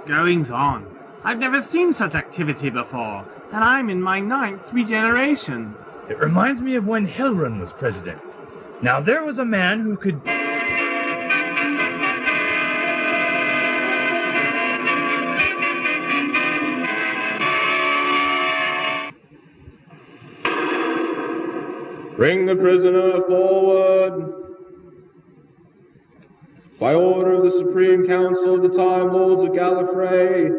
goings on? I've never seen such activity before, and I'm in my 9th regeneration. It reminds me of when Hellrun was president. Now there was a man who could... Bring the prisoner forward. By order of the Supreme Council of the Time Lords of Gallifrey,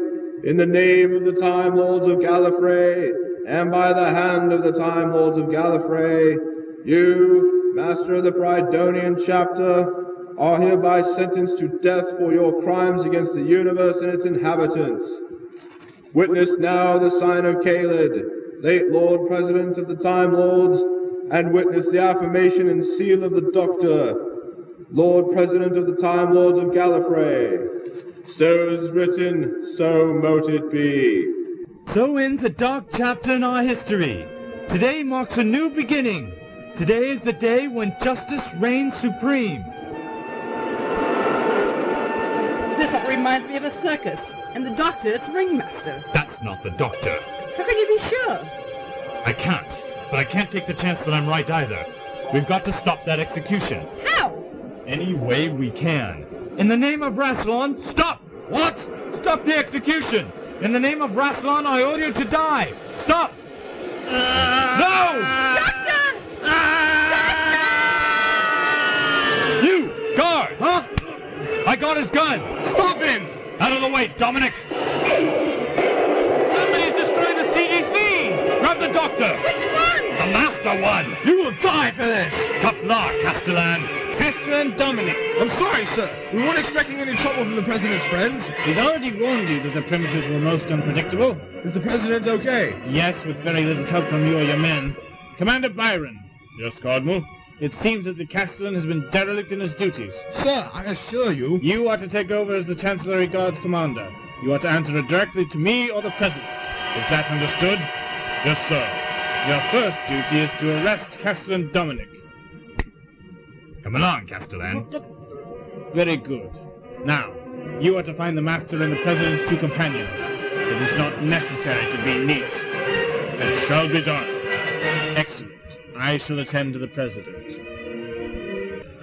in the name of the Time Lords of Gallifrey, and by the hand of the Time Lords of Gallifrey, you, Master of the Brydonian Chapter, are hereby sentenced to death for your crimes against the universe and its inhabitants. Witness now the sign of Caelid, late Lord President of the Time Lords, and witness the affirmation and seal of the Doctor, Lord President of the Time Lords of Gallifrey. So is written, so mote it be. So ends a dark chapter in our history. Today marks a new beginning. Today is the day when justice reigns supreme. This all reminds me of a circus, and the Doctor, it's ringmaster. That's not the Doctor. How can you be sure? I can't. But I can't take the chance that I'm right either. We've got to stop that execution. How? Any way we can. In the name of Rassilon, stop! What? Stop the execution! In the name of Rassilon, I order you to die! Stop! No! Doctor! You! Guard! Huh? I got his gun! Stop him! Out of the way, Dominic! Somebody's destroying the CDC! Grab the Doctor! Which one? The Master one! You will die for this! Top law, Castellan! Castellan Dominic! I'm sorry, sir. We weren't expecting any trouble from the President's friends. He's already warned you that the premises were most unpredictable. Is the President okay? Yes, with very little help from you or your men. Commander Byron, Yes, Cardinal? it seems that the Castellan has been derelict in his duties. Sir, I assure you. You are to take over as the Chancellery Guard's commander. You are to answer directly to me or the President. Is that understood? Yes, sir. Your first duty is to arrest Castellan Dominic. Come along, Castellan. Very good. Now, you are to find the Master and the President's 2 companions. It is not necessary to be neat. It shall be done. Excellent. I shall attend to the President.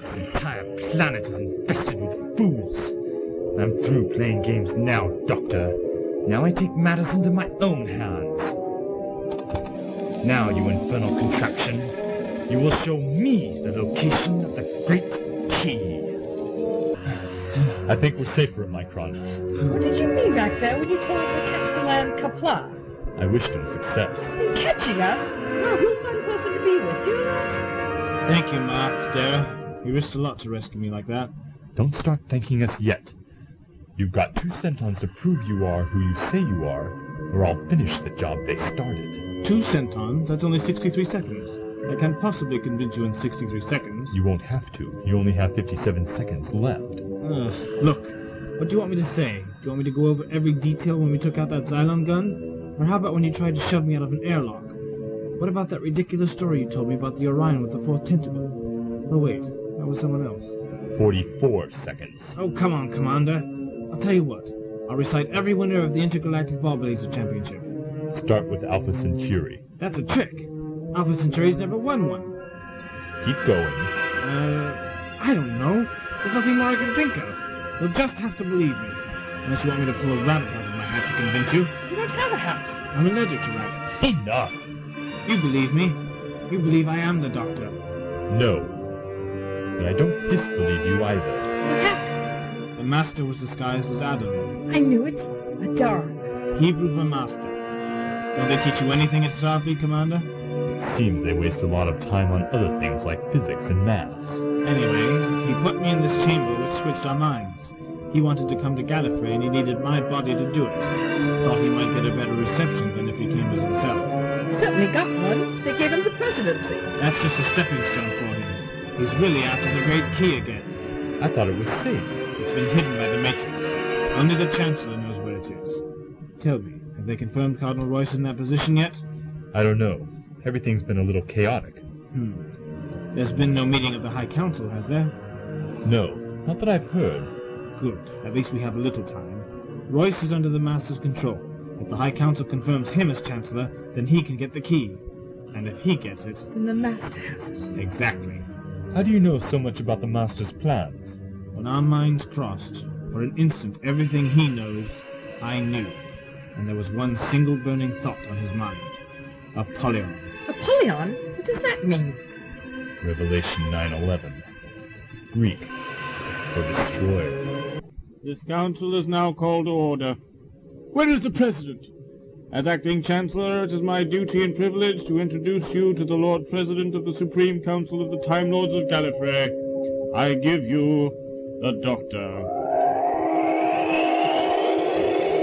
This entire planet is infested with fools. I'm through playing games now, Doctor. Now I take matters into my own hands. Now, you infernal contraption, you will show me the location of the Great Key. I think we're safer, Micron. What did you mean back there when you told the Castellan Kapla? I wished him success. In catching us? Well, who'll find a person to be with? You know that? Thank you, Mark, Dara. You risked a lot to rescue me like that. Don't start thanking us yet. You've got 2 centons to prove you are who you say you are, or I'll finish the job they started. 2 centons? That's only 63 seconds. I can't possibly convince you in 63 seconds. You won't have to. You only have 57 seconds left. Look, what do you want me to say? Do you want me to go over every detail when we took out that Xylon gun? Or how about when you tried to shove me out of an airlock? What about that ridiculous story you told me about the Orion with the 4th tentacle? Oh wait, that was someone else. 44 seconds. Oh, come on, Commander. I'll tell you what. I'll recite every winner of the Intergalactic Ball Blazer Championship. Start with Alpha Centauri. That's a trick. Alpha Centauri's never won one. Keep going. I don't know. There's nothing more I can think of. You'll just have to believe me. Unless you want me to pull a rabbit out of my hat to convince you. You don't have a hat. I'm allergic to rabbits. Enough! You believe me. You believe I am the Doctor. No. But I don't disbelieve you either. What happened? The Master was disguised as Adam. I knew it. Adar. Hebrew for Master. Don't they teach you anything at Starfleet, Commander? It seems they waste a lot of time on other things like physics and maths. Anyway, he put me in this chamber which switched our minds. He wanted to come to Gallifrey and he needed my body to do it. Thought he might get a better reception than if he came as himself. He certainly got one. They gave him the presidency. That's just a stepping stone for him. He's really after the Great Key again. I thought it was safe. It's been hidden by the Matrix. Only the Chancellor knows where it is. Tell me, have they confirmed Cardinal Royce in that position yet? I don't know. Everything's been a little chaotic. There's been no meeting of the High Council, has there? No, not that I've heard. Good. At least we have a little time. Royce is under the Master's control. If the High Council confirms him as Chancellor, then he can get the key. And if he gets it... Then the Master has it. Exactly. How do you know so much about the Master's plans? When our minds crossed, for an instant everything he knows, I knew. And there was one single burning thought on his mind. Apollyon. Apollyon? What does that mean? Revelation 9:11. Greek for destroyer. This council is now called to order. Where is the President? As acting Chancellor, it is my duty and privilege to introduce you to the Lord President of the Supreme Council of the Time Lords of Gallifrey. I give you the Doctor.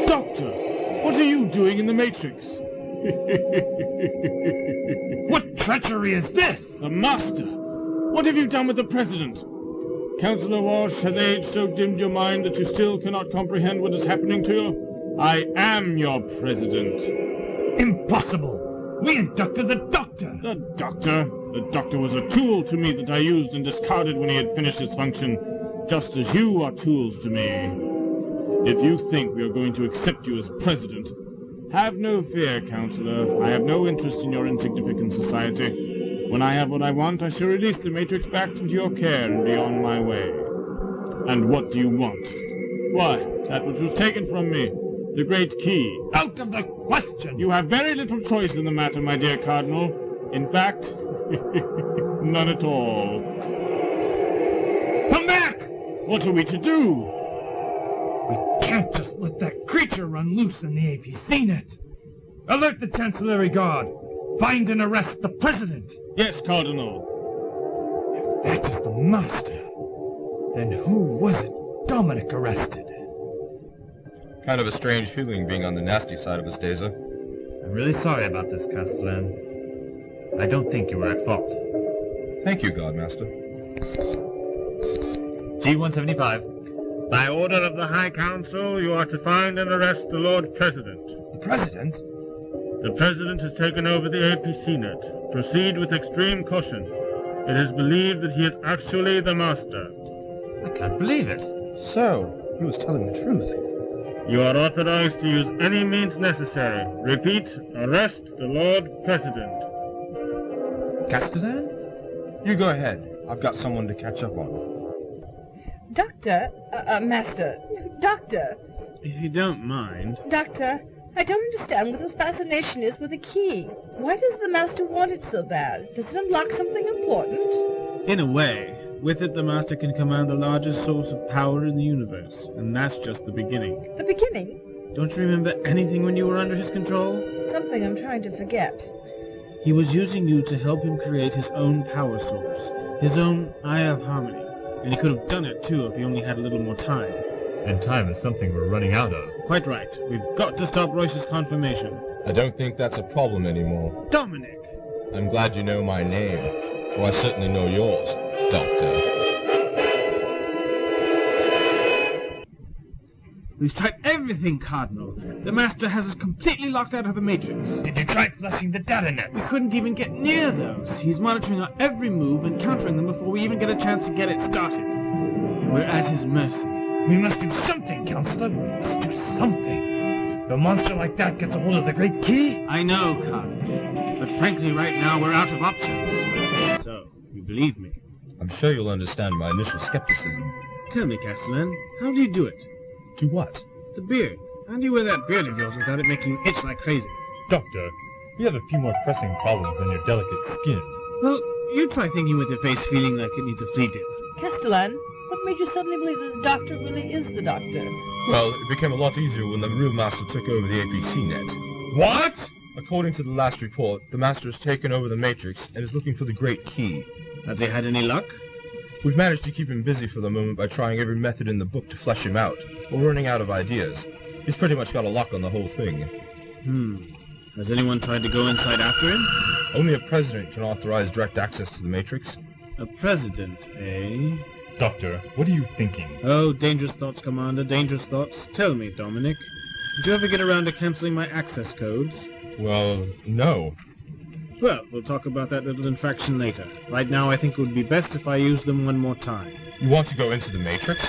Doctor, what are you doing in the Matrix? What treachery is this? The Master! What have you done with the President? Councillor Walsh, has age so dimmed your mind that you still cannot comprehend what is happening to you? I am your President. Impossible! We inducted the Doctor! The Doctor? The Doctor was a tool to me that I used and discarded when he had finished his function, just as you are tools to me. If you think we are going to accept you as President, have no fear, Councillor. I have no interest in your insignificant society. When I have what I want, I shall release the Matrix back into your care and be on my way. And what do you want? Why, that which was taken from me. The great key. Out of the question! You have very little choice in the matter, my dear Cardinal. In fact, none at all. Come back! What are we to do? We can't just let that creature run loose in the APC net. Alert the Chancellery Guard. Find and arrest the President. Yes, Cardinal. If that is the Master, then who was it Dominic arrested? Kind of a strange feeling being on the nasty side of Esteza. I'm really sorry about this, Castellan. I don't think you were at fault. Thank you, Godmaster. G-175. By order of the High Council, you are to find and arrest the Lord President. The President? The President has taken over the APC net. Proceed with extreme caution. It is believed that he is actually the Master. I can't believe it. So, he was telling the truth. You are authorized to use any means necessary. Repeat, arrest the Lord President. Castellan? You go ahead. I've got someone to catch up on. Doctor, Master, Doctor, If you don't mind... Doctor, I don't understand what this fascination is with a key. Why does the Master want it so bad? Does it unlock something important? In a way. With it, the Master can command the largest source of power in the universe, and that's just the beginning. The beginning? Don't you remember anything when you were under his control? Something I'm trying to forget. He was using you to help him create his own power source, his own Eye of Harmony. And he could have done it, too, if he only had a little more time. And time is something we're running out of. Quite right. We've got to stop Royce's confirmation. I don't think that's a problem anymore. Dominic! I'm glad you know my name. Well, I certainly know yours, Doctor. We've tried everything, Cardinal. The Master has us completely locked out of the Matrix. Did you try flushing the data nets? We couldn't even get near those. He's monitoring our every move and countering them before we even get a chance to get it started. We're at his mercy. We must do something, Counselor. We must do something. If a monster like that gets a hold of the Great Key... I know, Cardinal. But frankly, right now, we're out of options. So, you believe me? I'm sure you'll understand my initial skepticism. Tell me, Castellan, how do you do it? Do what? The beard. How do you wear that beard of yours without it making you itch like crazy? Doctor, we have a few more pressing problems than your delicate skin. Well, you try thinking with your face feeling like it needs a flea dip. Castellan, what made you suddenly believe that the Doctor really is the Doctor? Well, it became a lot easier when the real Master took over the APC net. What? According to the last report, the Master has taken over the Matrix and is looking for the Great Key. Have they had any luck? We've managed to keep him busy for the moment by trying every method in the book to flesh him out. We're running out of ideas. He's pretty much got a lock on the whole thing. Has anyone tried to go inside after him? Only a president can authorize direct access to the Matrix. A president, eh? Doctor, what are you thinking? Oh, dangerous thoughts, Commander, dangerous thoughts. Tell me, Dominic, did you ever get around to canceling my access codes? Well, no. Well, we'll talk about that little infraction later. Right now, I think it would be best if I use them one more time. You want to go into the Matrix?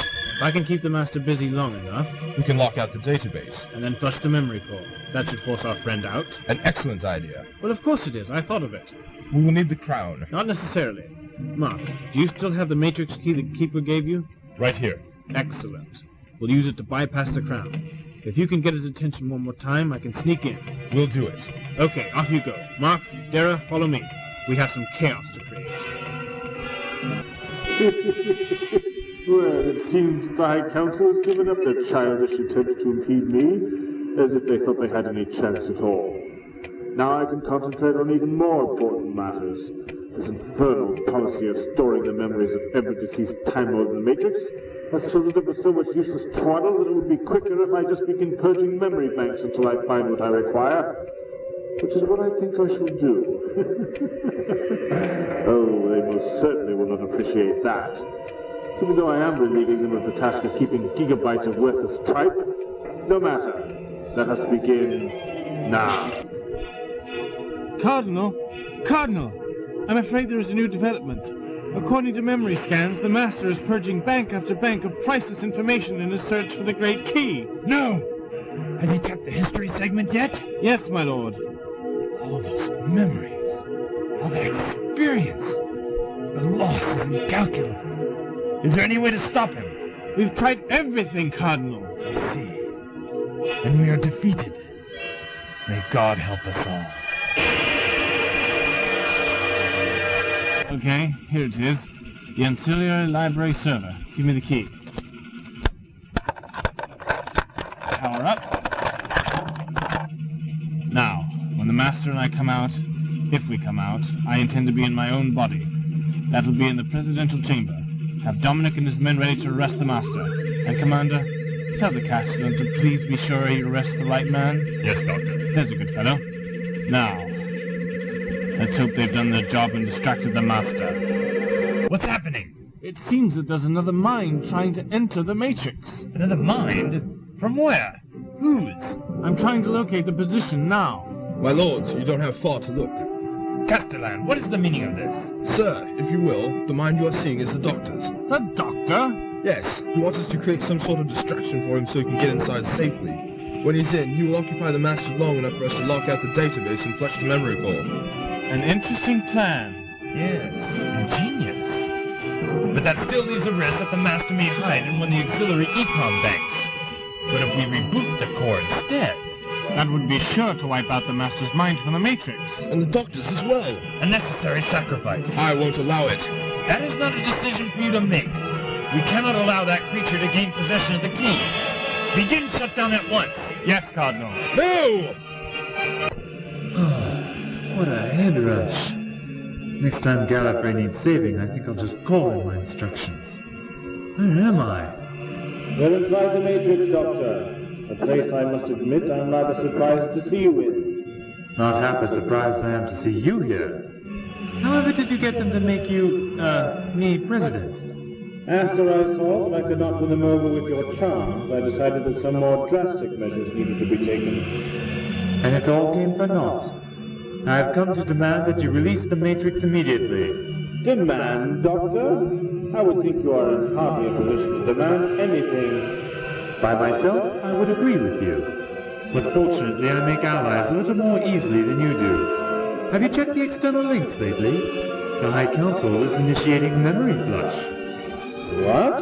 If I can keep the Master busy long enough, We can lock out the database. and then flush the memory core. That should force our friend out. An excellent idea. Well, of course it is. I thought of it. We will need the crown. Not necessarily. Mark, do you still have the Matrix key the Keeper gave you? Right here. Excellent. We'll use it to bypass the crown. If you can get his attention one more time, I can sneak in. We'll do it. Okay, off you go. Mark, Dara, follow me. We have some chaos to create. Well, it seems the High Council has given up their childish attempts to impede me, as if they thought they had any chance at all. Now I can concentrate on even more important matters. This infernal policy of storing the memories of every deceased Time Lord in the Matrix has filled it up with so much useless twaddle that it would be quicker if I just begin purging memory banks until I find what I require. Which is what I think I shall do. Oh, they most certainly will not appreciate that. Even though I am relieving them of the task of keeping gigabytes of worthless tripe. No matter. Let us begin now. Cardinal! Cardinal! I'm afraid there is a new development. According to memory scans, the Master is purging bank after bank of priceless information in his search for the Great Key. No! Has he tapped the history segment yet? Yes, my lord. All those memories. All that experience. The loss is incalculable. Is there any way to stop him? We've tried everything, Cardinal. I see. And we are defeated. May God help us all. Okay, here it is. The Ancillary Library Server. Give me the key. Power up. Now, when the Master and I come out, if we come out, I intend to be in my own body. That'll be in the Presidential Chamber. Have Dominic and his men ready to arrest the Master. And, Commander, tell the Castellan to please be sure he arrests the right man. Yes, Doctor. There's a good fellow. Now, let's hope they've done their job and distracted the Master. What's happening? It seems that there's another mind trying to enter the Matrix. Another mind? From where? Whose? I'm trying to locate the position now. My lords, you don't have far to look. Castellan, what is the meaning of this? Sir, if you will, the mind you are seeing is the Doctor's. The Doctor? Yes, he wants us to create some sort of distraction for him so he can get inside safely. When he's in, he will occupy the Master long enough for us to lock out the database and flush the memory core. An interesting plan. Yes, ingenious. But that still leaves a risk that the Master may hide in one of the auxiliary econ banks. But if we reboot the core instead... That would be sure to wipe out the Master's mind from the Matrix. And the Doctor's as well. A necessary sacrifice. I won't allow it. That is not a decision for you to make. We cannot allow that creature to gain possession of the key. Begin shutdown at once. Yes, Cardinal. No! What a head rush. Next time Gallifrey needs saving, I think I'll just call in my instructions. Where am I? We're inside the Matrix, Doctor. A place I must admit I'm rather surprised to see you in. Not half as surprised I am to see you here. However did you get them to make you, me president? After I saw that I could not win them over with your charms, I decided that some more drastic measures needed to be taken. And it all came for naught. I've come to demand that you release the Matrix immediately. Demand, Doctor? I would think you are in hardly a position to demand anything. By myself, I would agree with you. But fortunately, I make allies a little more easily than you do. Have you checked the external links lately? The High Council is initiating memory flush. What?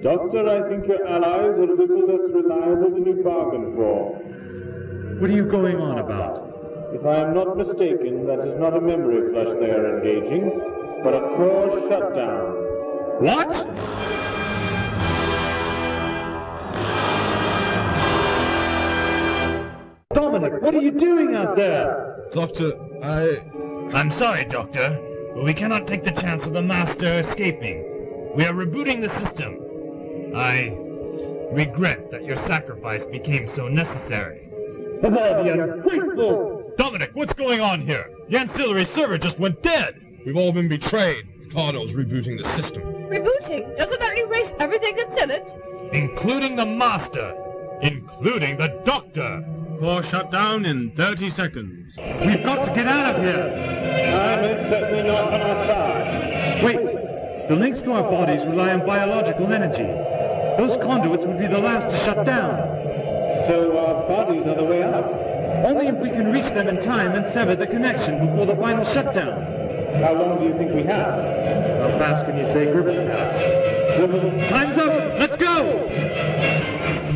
Doctor, I think your allies are a little less reliable than you bargained for. What are you going on about? If I am not mistaken, that is not a memory flush they are engaging, but a core shutdown. What? Dominic, what are you doing out there? Doctor, I'm sorry, Doctor, but we cannot take the chance of the Master escaping. We are rebooting the system. I regret that your sacrifice became so necessary. Of all the ungrateful! Dominic, what's going on here? The ancillary server just went dead! We've all been betrayed. Cardinal's rebooting the system. Rebooting? Doesn't that erase everything that's in it? Including the Master. Including the Doctor. Core shut down in 30 seconds. We've got to get out of here! I'm certainly not on our side. Wait! The links to our bodies rely on biological energy. Those conduits would be the last to shut down. So our bodies are the way out? Only if we can reach them in time and sever the connection before the final shutdown. How long do you think we have? How fast can you say Griffin pass? Time's up! Let's go!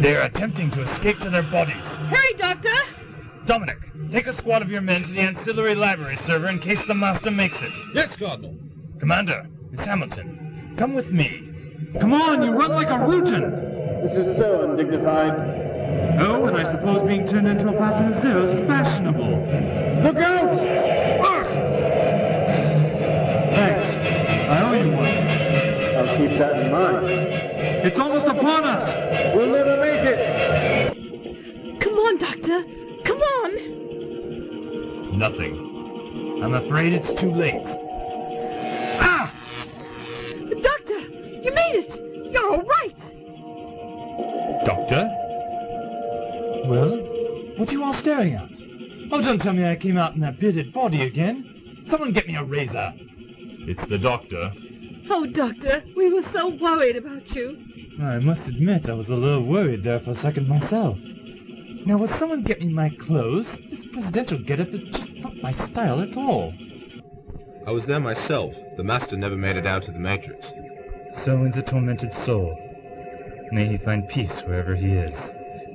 They are attempting to escape to their bodies. Hurry, Doctor! Dominic, take a squad of your men to the ancillary library server in case the Master makes it. Yes, Cardinal. Commander, Miss Hamilton, come with me. Come on, you run like a Rutan! This is so undignified. Oh, and I suppose being turned into a Platinum Zeros is fashionable. Look out! Thanks. I owe you one. I'll keep that in mind. It's almost upon us! We'll never make it! Come on, Doctor! Come on! Nothing. I'm afraid it's too late. Ah! Doctor! You made it! You're all right! Doctor? Well, what are you all staring at? Oh, don't tell me I came out in that bearded body again. Someone get me a razor. It's the doctor. Oh, Doctor, we were so worried about you. I must admit I was a little worried there for a second myself. Now, will someone get me my clothes? This presidential getup is just not my style at all. I was there myself. The Master never made it out to the Matrix. So ends a tormented soul. May he find peace wherever he is.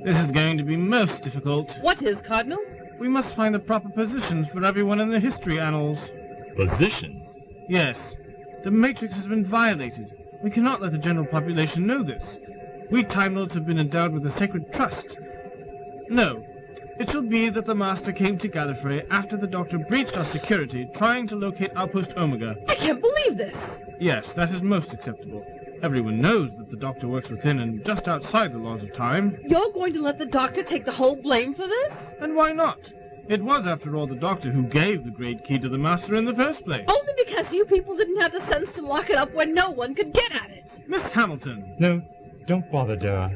This is going to be most difficult. What is, Cardinal? We must find the proper positions for everyone in the history annals. Positions? Yes. The Matrix has been violated. We cannot let the general population know this. We Time Lords have been endowed with a sacred trust. No. It shall be that the Master came to Gallifrey after the Doctor breached our security, trying to locate Outpost Omega. I can't believe this! Yes, that is most acceptable. Everyone knows that the Doctor works within and just outside the laws of time. You're going to let the Doctor take the whole blame for this? And why not? It was, after all, the Doctor who gave the Great Key to the Master in the first place. Only because you people didn't have the sense to lock it up when no one could get at it. Miss Hamilton! No, don't bother, Dara.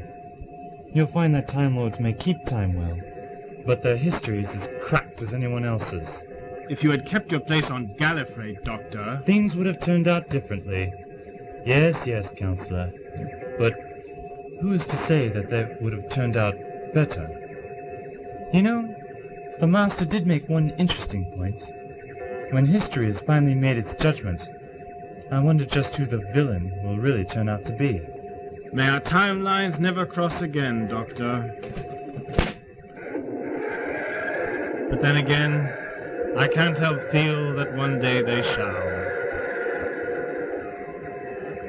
You'll find that Time Lords may keep time well, but their history is as cracked as anyone else's. If you had kept your place on Gallifrey, Doctor... Things would have turned out differently. Yes, Counselor. But who is to say that they would have turned out better? You know, the Master did make one interesting point. When history has finally made its judgment, I wonder just who the villain will really turn out to be. May our timelines never cross again, Doctor. But then again, I can't help feel that one day they shall.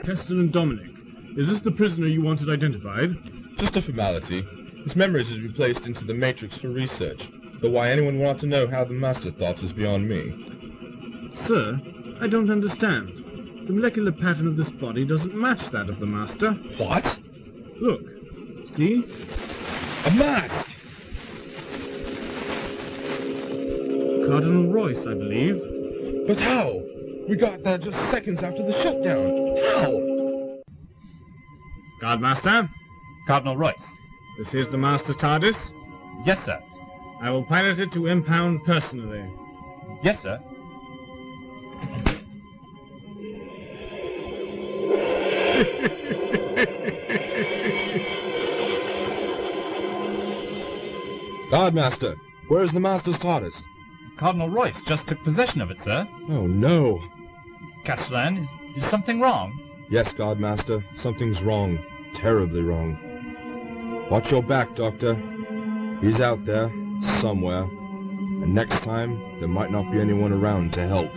Kester and Dominic, is this the prisoner you wanted identified? Just a formality. His memories has been placed into the Matrix for research, though why anyone would want to know how the Master thought is beyond me. Sir, I don't understand. The molecular pattern of this body doesn't match that of the Master. What? Look. See? A mask! Cardinal Royce, I believe. But how? We got there just seconds after the shutdown. How? Guardmaster, Cardinal Royce. this is the Master's TARDIS. Yes, sir. I will pilot it to impound personally. Yes, sir. Guardmaster, where is the Master's TARDIS? Cardinal Royce just took possession of it, sir. Oh no. Castellan, is something wrong? Yes, Guardmaster, something's wrong. Terribly wrong. Watch your back, Doctor. He's out there, somewhere. And next time, there might not be anyone around to help.